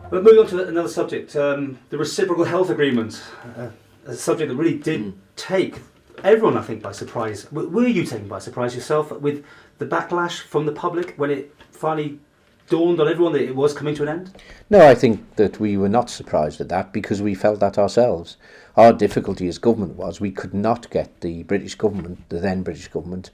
But moving on to another subject, the reciprocal health agreement, a subject that really did take everyone, I think, by surprise. Were you taken by surprise yourself with the backlash from the public when it finally dawned on everyone that it was coming to an end? No, I think that we were not surprised at that because we felt that ourselves. Our difficulty as government was we could not get the British government, the then British government,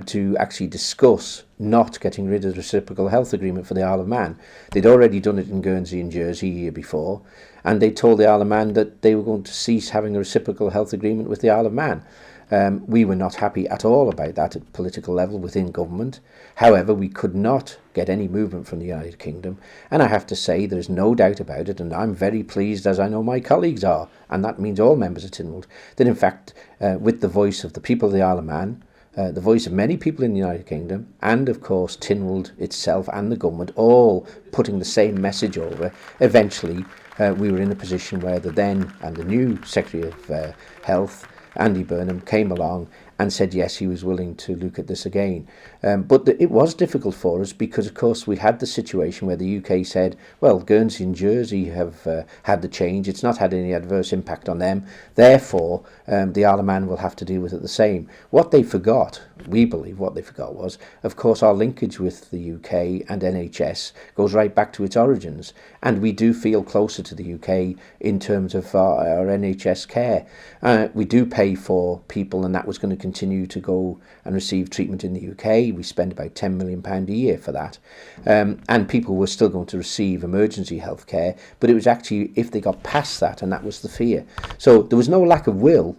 to actually discuss not getting rid of the reciprocal health agreement for the Isle of Man. They'd already done it in Guernsey and Jersey a year before, and they told the Isle of Man that they were going to cease having a reciprocal health agreement with the Isle of Man. We were not happy at all about that at political level within government. However, we could not get any movement from the United Kingdom, and I have to say there is no doubt about it, and I'm very pleased, as I know my colleagues are, and that means all members of Tynwald, that in fact with the voice of the people of the Isle of Man, the voice of many people in the United Kingdom, and of course Tynwald itself and the government all putting the same message over, eventually we were in a position where the then and the new Secretary of Health, Andy Burnham, came along and said yes, he was willing to look at this again. But it was difficult for us because, of course, we had the situation where the UK said, well, Guernsey and Jersey have had the change. It's not had any adverse impact on them. Therefore, the Isle of Man will have to deal with it the same. What they forgot, we believe what they forgot was, of course, our linkage with the UK and NHS goes right back to its origins. And we do feel closer to the UK in terms of our NHS care. We do pay for people, and that was going to continue to go and receive treatment in the UK. We spend about £10 million a year for that. And people were still going to receive emergency health care, but it was actually if they got past that, and that was the fear. So there was no lack of will.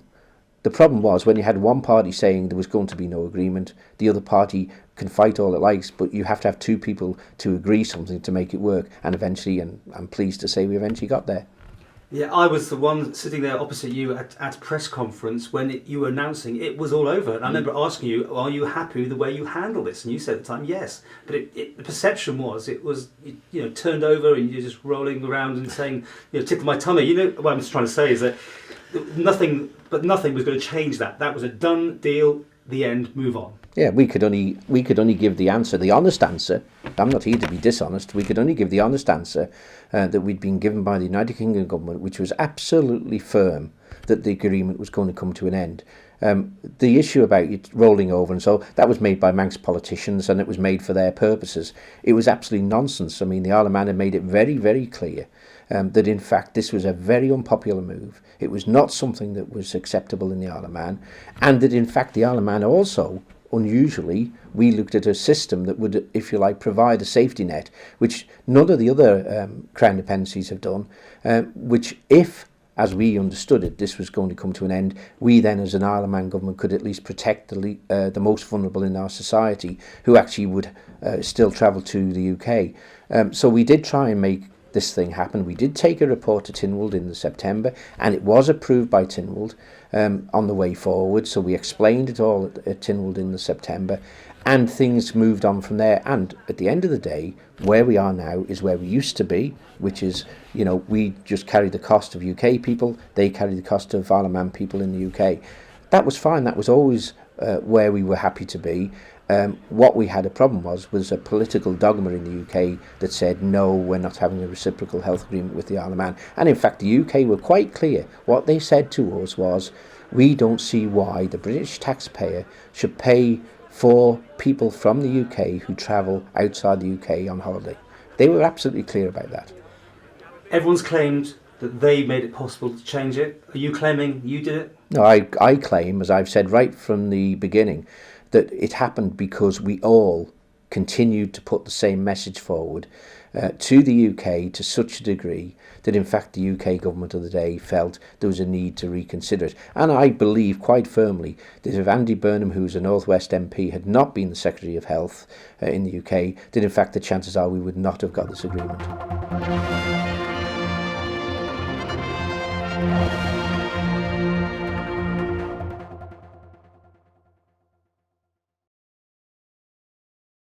The problem was when you had one party saying there was going to be no agreement, the other party can fight all it likes, but you have to have two people to agree something to make it work. And eventually, and I'm pleased to say we eventually got there. Yeah, I was the one sitting there opposite you at a press conference when you were announcing it was all over. And I remember asking you, are you happy with the way you handle this? And you said at the time, yes. But the perception was, it was, turned over and you're just rolling around and saying, tickle my tummy. What I'm just trying to say is that nothing was going to change that. That was a done deal, the end, move on. Yeah, we could only give the answer, the honest answer. I'm not here to be dishonest. We could only give the honest answer that we'd been given by the United Kingdom government, which was absolutely firm that the agreement was going to come to an end. The issue about it rolling over and so, that was made by Manx politicians and it was made for their purposes. It was absolutely nonsense. I mean, the Isle of Man had made it very, very clear that in fact this was a very unpopular move. It was not something that was acceptable in the Isle of Man, and that in fact the Isle of Man also, unusually, we looked at a system that would, if you like, provide a safety net, which none of the other Crown dependencies have done, which if, as we understood it, this was going to come to an end, we then as an Isle of Man government could at least protect the most vulnerable in our society who actually would still travel to the UK. So we did try and make this thing happen. We did take a report to Tynwald in September, and it was approved by Tynwald on the way forward. So we explained it all at Tynwald in September, and things moved on from there. And at the end of the day, where we are now is where we used to be, which is, we just carry the cost of UK people, they carry the cost of Isle of Man people in the UK. That was fine. That was always where we were happy to be. What we had a problem was a political dogma in the UK that said, no, we're not having a reciprocal health agreement with the Isle of Man. And in fact, the UK were quite clear. What they said to us was, we don't see why the British taxpayer should pay for people from the UK who travel outside the UK on holiday. They were absolutely clear about that. Everyone's claimed that they made it possible to change it. Are you claiming you did it? No, I claim, as I've said right from the beginning, that it happened because we all continued to put the same message forward to the UK to such a degree that in fact the UK government of the day felt there was a need to reconsider it. And I believe quite firmly that if Andy Burnham, who's a North West MP, had not been the Secretary of Health in the UK, that in fact the chances are we would not have got this agreement.